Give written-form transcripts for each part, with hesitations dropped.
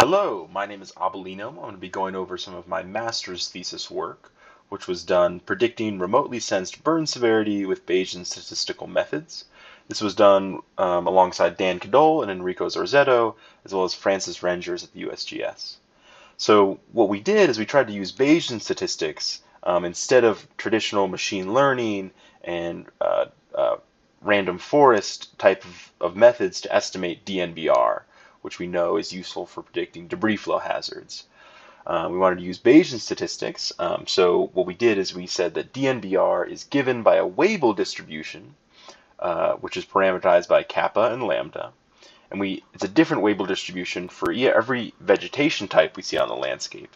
Hello, my name is Abelino. I'm going to be going over some of my master's thesis work, which was done predicting remotely sensed burn severity with Bayesian Statistical Methods. This was done alongside Dan Cadole and Enrico Zorzetto, as well as Francis Rengers at the USGS. So what we did is we tried to use Bayesian statistics instead of traditional machine learning and random forest type of methods to estimate DNBR, which we know is useful for predicting debris flow hazards. We wanted to use Bayesian statistics, so what we did is we said that DNBR is given by a Weibull distribution, which is parameterized by kappa and lambda. And it's a different Weibull distribution for every vegetation type we see on the landscape.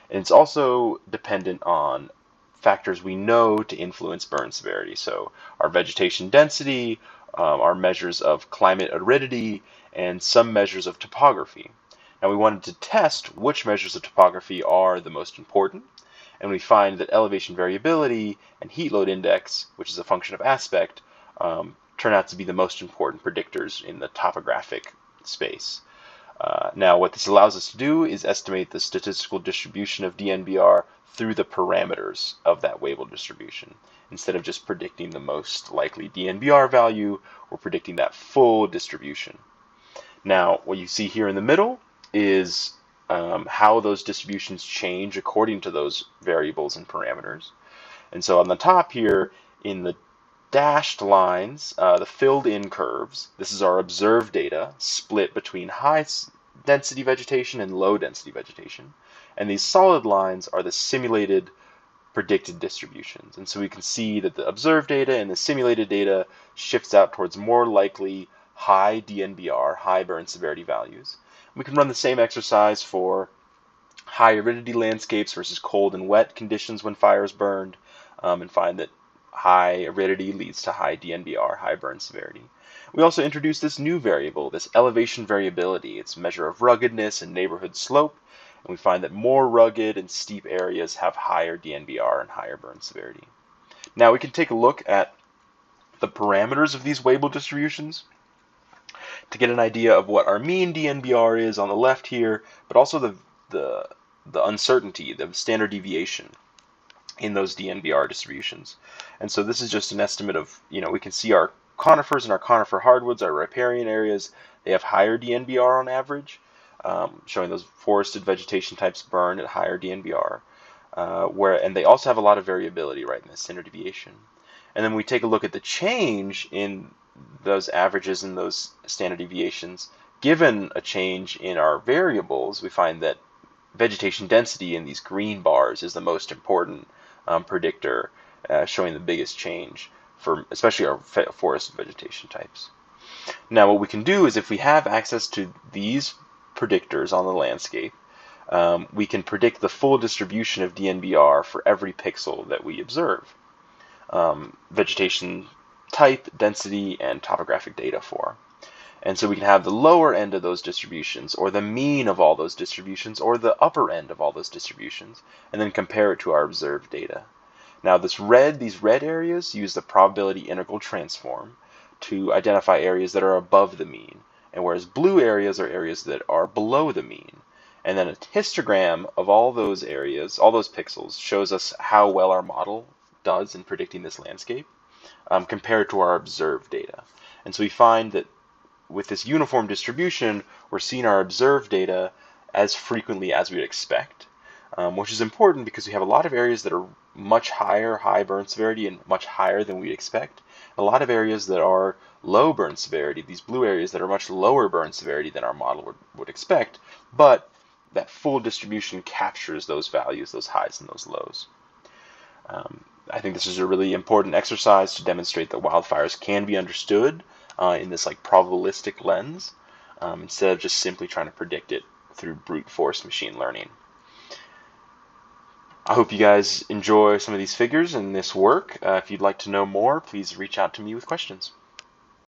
And it's also dependent on factors we know to influence burn severity. So our vegetation density, our measures of climate aridity, and some measures of topography. Now we wanted to test which measures of topography are the most important, and we find that elevation variability and heat load index, which is a function of aspect, turn out to be the most important predictors in the topographic space. Now what this allows us to do is estimate the statistical distribution of DNBR through the parameters of that Weibull distribution. Instead of just predicting the most likely DNBR value, we're predicting that full distribution. Now, what you see here in the middle is how those distributions change according to those variables and parameters. And so on the top here, in the dashed lines, the filled-in curves, this is our observed data split between high density vegetation and low density vegetation. And these solid lines are the simulated predicted distributions. And so we can see that the observed data and the simulated data shifts out towards more likely high DNBR, high burn severity values. We can run the same exercise for high aridity landscapes versus cold and wet conditions when fires burned, and find that high aridity leads to high DNBR, high burn severity. We also introduced this new variable, this elevation variability. It's a measure of ruggedness and neighborhood slope, and we find that more rugged and steep areas have higher DNBR and higher burn severity. Now we can take a look at the parameters of these Weibull distributions to get an idea of what our mean DNBR is on the left here, but also the uncertainty, the standard deviation in those DNBR distributions. And so this is just an estimate of, we can see our conifers and our conifer hardwoods, our riparian areas, they have higher DNBR on average, showing those forested vegetation types burn at higher DNBR, and they also have a lot of variability, right, in the standard deviation. And then we take a look at the change in those averages and those standard deviations. Given a change in our variables, we find that vegetation density in these green bars is the most important predictor, showing the biggest change for especially our forested vegetation types. Now what we can do is if we have access to these predictors on the landscape, we can predict the full distribution of DNBR for every pixel that we observe. Vegetation type, density, and topographic data for. And so we can have the lower end of those distributions, or the mean of all those distributions, or the upper end of all those distributions, and then compare it to our observed data. Now these red areas use the probability integral transform to identify areas that are above the mean, and whereas blue areas are areas that are below the mean. And then a histogram of all those areas, all those pixels, shows us how well our model does in predicting this landscape compared to our observed data. And so we find that with this uniform distribution, we're seeing our observed data as frequently as we'd expect, which is important because we have a lot of areas that are much higher, high burn severity, and much higher than we'd expect. A lot of areas that are low burn severity, these blue areas that are much lower burn severity than our model would expect, but that full distribution captures those values, those highs and those lows. I think this is a really important exercise to demonstrate that wildfires can be understood in this probabilistic lens, instead of just simply trying to predict it through brute force machine learning. I hope you guys enjoy some of these figures and this work. If you'd like to know more, please reach out to me with questions.